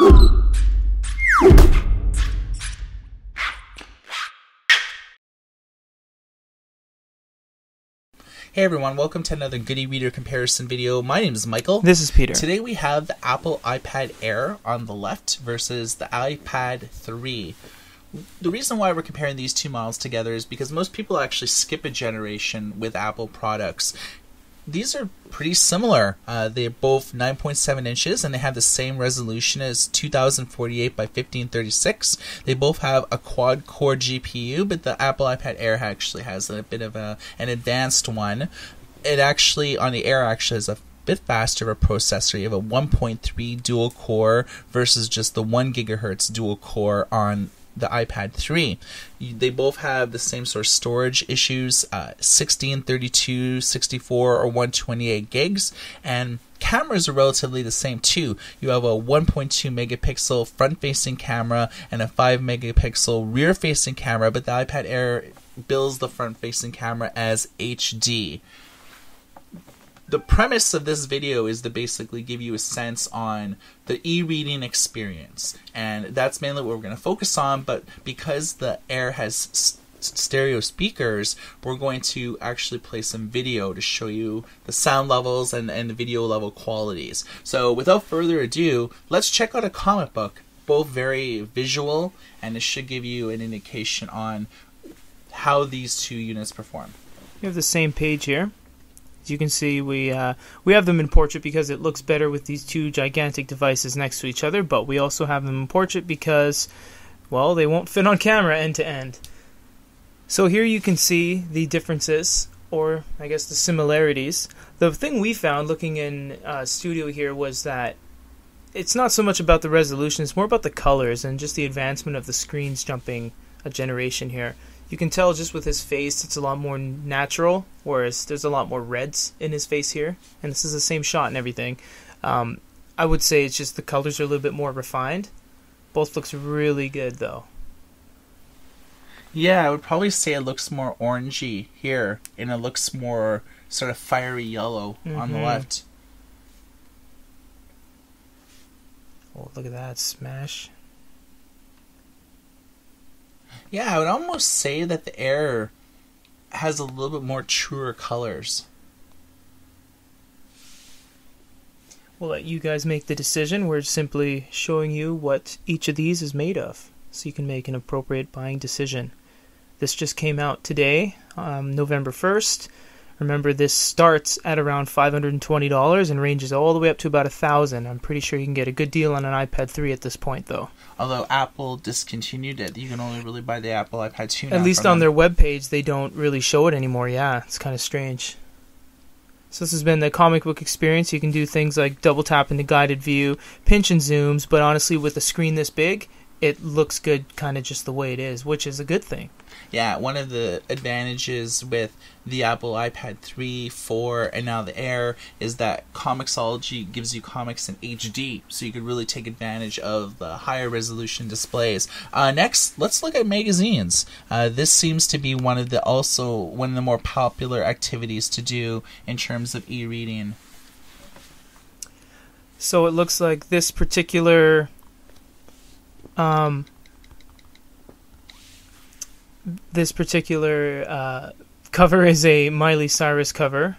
Hey everyone, welcome to another Good e-Reader comparison video. My name is Michael. This is Peter. Today we have the Apple iPad Air on the left versus the iPad 3. The reason why we're comparing these two models together is because most people actually skip a generation with Apple products. These are pretty similar. They're both 9.7 inches and they have the same resolution as 2048 by 1536. They both have a quad-core GPU, but the Apple iPad Air actually has a bit of an advanced one. It actually, on the Air, actually has a bit faster of a processor. You have a 1.3 dual core versus just the 1 gigahertz dual core on the iPad 3. They both have the same sort of storage issues, 16, 32, 64, or 128 gigs, and cameras are relatively the same too. You have a 1.2 megapixel front-facing camera and a 5 megapixel rear-facing camera, but the iPad Air bills the front-facing camera as HD. The premise of this video is to basically give you a sense on the e-reading experience, and that's mainly what we're going to focus on, but because the Air has stereo speakers, we're going to actually play some video to show you the sound levels and the video level qualities. So without further ado, let's check out a comic book, both very visual, and it should give you an indication on how these two units perform. You have the same page here. As you can see, we have them in portrait because it looks better with these two gigantic devices next to each other, but we also have them in portrait because, well, they won't fit on camera end to end. So here you can see the differences, or I guess the similarities. The thing we found looking in studio here was that it's not so much about the resolution, it's more about the colors and just the advancement of the screens jumping a generation here. You can tell just with his face it's a lot more natural, whereas there's a lot more reds in his face here. And this is the same shot and everything. I would say it's just the colors are a little bit more refined. Both looks really good though. Yeah, I would probably say it looks more orangey here, and it looks more sort of fiery yellow on the left. Oh, look at that smash. Yeah, I would almost say that the Air has a little bit more truer colors. We'll let you guys make the decision. We're simply showing you what each of these is made of, so you can make an appropriate buying decision. This just came out today, November 1st. Remember, this starts at around $520 and ranges all the way up to about $1,000. I'm pretty sure you can get a good deal on an iPad 3 at this point, though. Although Apple discontinued it, you can only really buy the Apple iPad 2 now. At least on their webpage, they don't really show it anymore. Yeah, it's kind of strange. So this has been the comic book experience. You can do things like double tap into guided view, pinch and zooms, but honestly, with a screen this big, it looks good kind of just the way it is, which is a good thing. Yeah, one of the advantages with the Apple iPad 3, 4, and now the Air is that Comixology gives you comics in HD, so you could really take advantage of the higher resolution displays. Next, let's look at magazines. This seems to be one of the more popular activities to do in terms of e-reading. So it looks like this particular cover is a Miley Cyrus cover,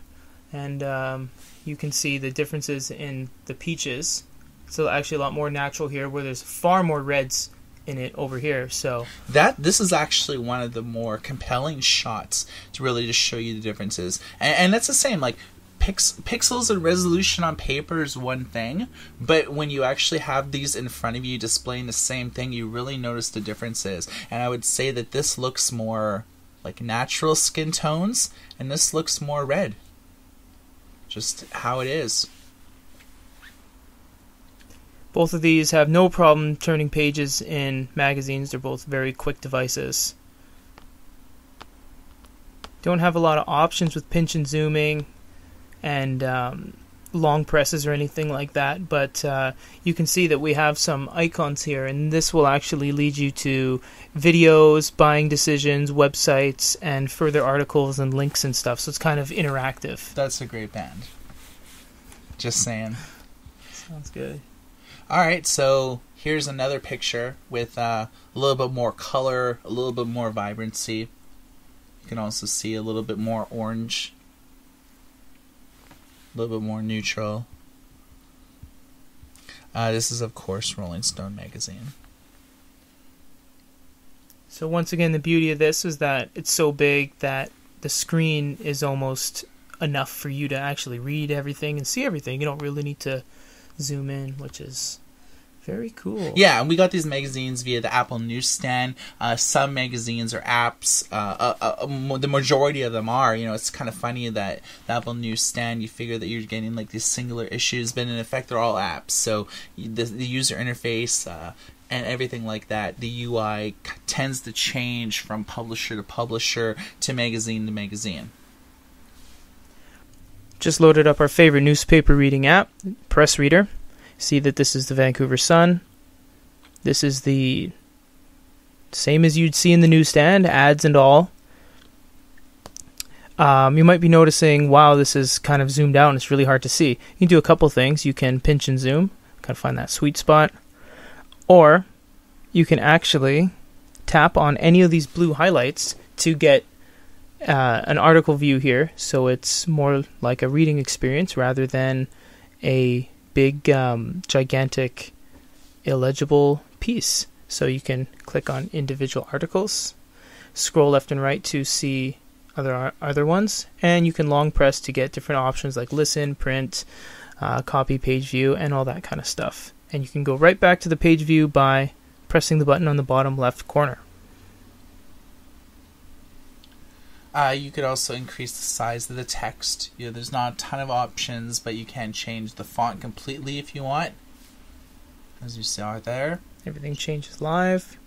and you can see the differences in the peaches. So actually a lot more natural here, where there's far more reds in it over here. So this is actually one of the more compelling shots to really just show you the differences, and that's the same, like pixels and resolution on paper is one thing, but when you actually have these in front of you displaying the same thing, you really notice the differences. And I would say that this looks more like natural skin tones, and this looks more red. Just how it is. Both of these have no problem turning pages in magazines. They're both very quick devices. Don't have a lot of options with pinch and zooming and long presses or anything like that, but you can see that we have some icons here, and this will actually lead you to videos, buying decisions, websites, and further articles and links and stuff, so it's kind of interactive. That's a great band. Just saying. Sounds good. Alright, so here's another picture with a little bit more color, a little bit more vibrancy. You can also see a little bit more orange, a little bit more neutral. This is, of course, Rolling Stone magazine. So once again, the beauty of this is that it's so big that the screen is almost enough for you to actually read everything and see everything. You don't really need to zoom in, which is very cool. Yeah, and we got these magazines via the Apple Newsstand. Some magazines or apps, the majority of them are. You know, it's kind of funny that the Apple Newsstand, you figure that you're getting like these singular issues, but in effect they're all apps. So the user interface and everything like that, the UI tends to change from publisher to publisher to magazine. Just loaded up our favorite newspaper reading app, Press Reader. See that this is the Vancouver Sun. This is the same as you'd see in the newsstand, ads and all. You might be noticing, wow, this is kind of zoomed out and it's really hard to see. You can do a couple things. You can pinch and zoom, kind of find that sweet spot. Or you can actually tap on any of these blue highlights to get an article view here. So it's more like a reading experience rather than a big, gigantic, illegible piece. So you can click on individual articles, scroll left and right to see other ones, and you can long press to get different options like listen, print, copy, page view, and all that kind of stuff. And you can go right back to the page view by pressing the button on the bottom left corner. You could also increase the size of the text. You know, there's not a ton of options, but you can change the font completely if you want. As you saw there. Everything changes live.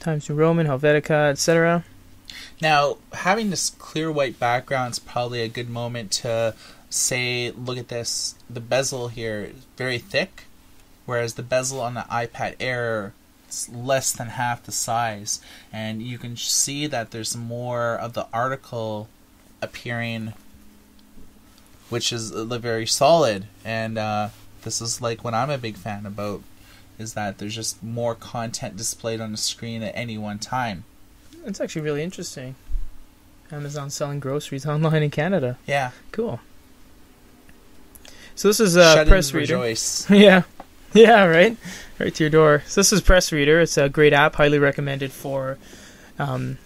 Times New Roman, Helvetica, etc. Now, having this clear white background is probably a good moment to say, look at this. The bezel here is very thick, whereas the bezel on the iPad Air is less than half the size. And you can see that there's more of the article appearing, which is very solid. And this is like what I'm a big fan about, is that there's just more content displayed on the screen at any one time. It's actually really interesting. Amazon selling groceries online in Canada. Yeah. Cool. So this is Press Reader. Rejoice. Yeah. Yeah, right? Right to your door. So this is Press Reader. It's a great app, highly recommended for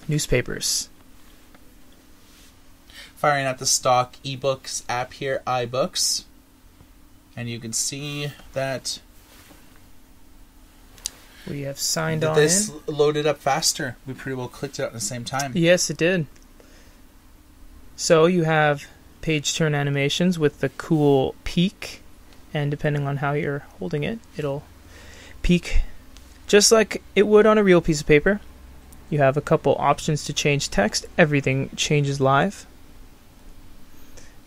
newspapers. Firing up the stock ebooks app here, iBooks. And you can see that we have signed on this in. Loaded up faster. We pretty well clicked it out at the same time. Yes, it did. So you have page turn animations with the cool peak, and depending on how you're holding it, it'll peak just like it would on a real piece of paper. You have a couple options to change text. Everything changes live.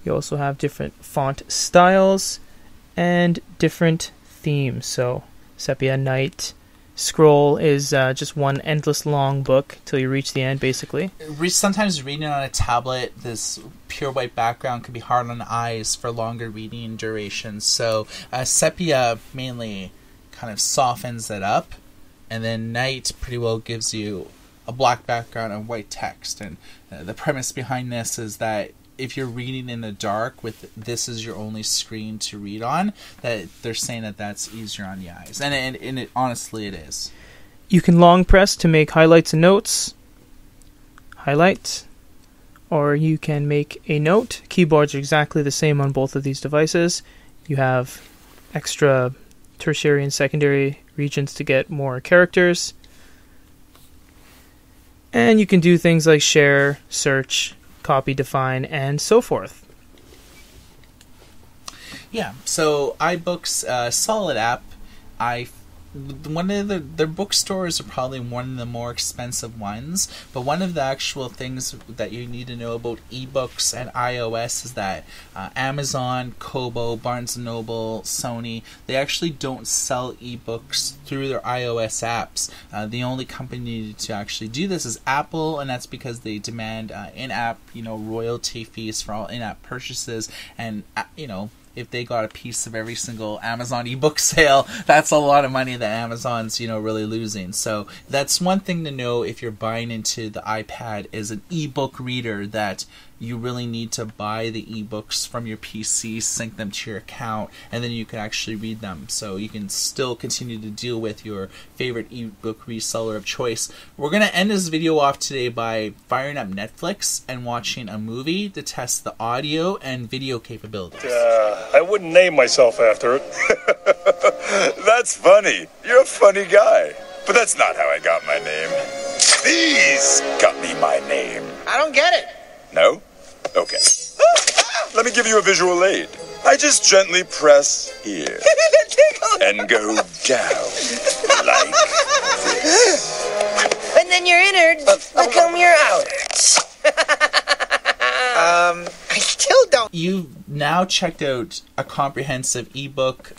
You also have different font styles and different themes. So sepia, night, scroll is just one endless long book till you reach the end, basically. Sometimes reading on a tablet, this pure white background can be hard on the eyes for longer reading durations. So sepia mainly kind of softens it up, and then night pretty well gives you a black background and white text. And the premise behind this is that if you're reading in the dark with this as your only screen to read on, that they're saying that that's easier on the eyes. And it honestly, it is. You can long press to make highlights and notes. Highlight. Or you can make a note. Keyboards are exactly the same on both of these devices. You have extra tertiary and secondary regions to get more characters. And you can do things like share, search, copy, define, and so forth. Yeah, so iBooks, solid app. One of their bookstores are probably one of the more expensive ones, but one of the actual things that you need to know about ebooks and iOS is that Amazon, Kobo, Barnes & Noble, Sony, they actually don't sell ebooks through their iOS apps. The only company to actually do this is Apple, and that's because they demand in-app, royalty fees for all in-app purchases, and if they got a piece of every single Amazon ebook sale, that's a lot of money that Amazon's, really losing. So that's one thing to know if you're buying into the iPad is an ebook reader, that you really need to buy the ebooks from your PC, sync them to your account, and then you can actually read them. So you can still continue to deal with your favorite ebook reseller of choice. We're going to end this video off today by firing up Netflix and watching a movie to test the audio and video capabilities. I wouldn't name myself after it. That's funny. You're a funny guy. But that's not how I got my name. These got me my name. I don't get it. No? Okay. Let me give you a visual aid. I just gently press here and go down like this. And then your innards become your outwards. I still don't. You've now checked out a comprehensive ebook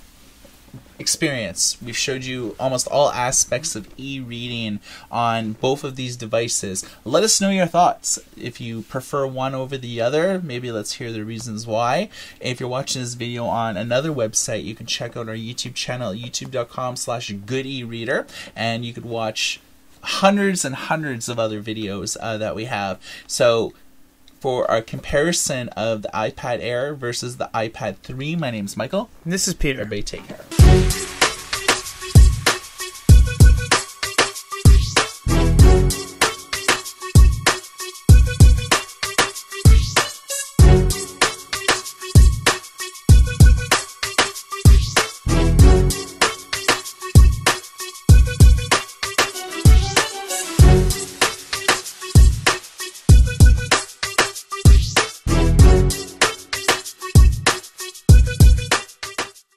experience. We've showed you almost all aspects of e-reading on both of these devices. Let us know your thoughts. If you prefer one over the other, maybe let's hear the reasons why. If you're watching this video on another website, you can check out our YouTube channel at youtube.com/goodereader, and you could watch hundreds and hundreds of other videos that we have. So for our comparison of the iPad Air versus the iPad 3, my name's Michael. This is Peter. Everybody take care.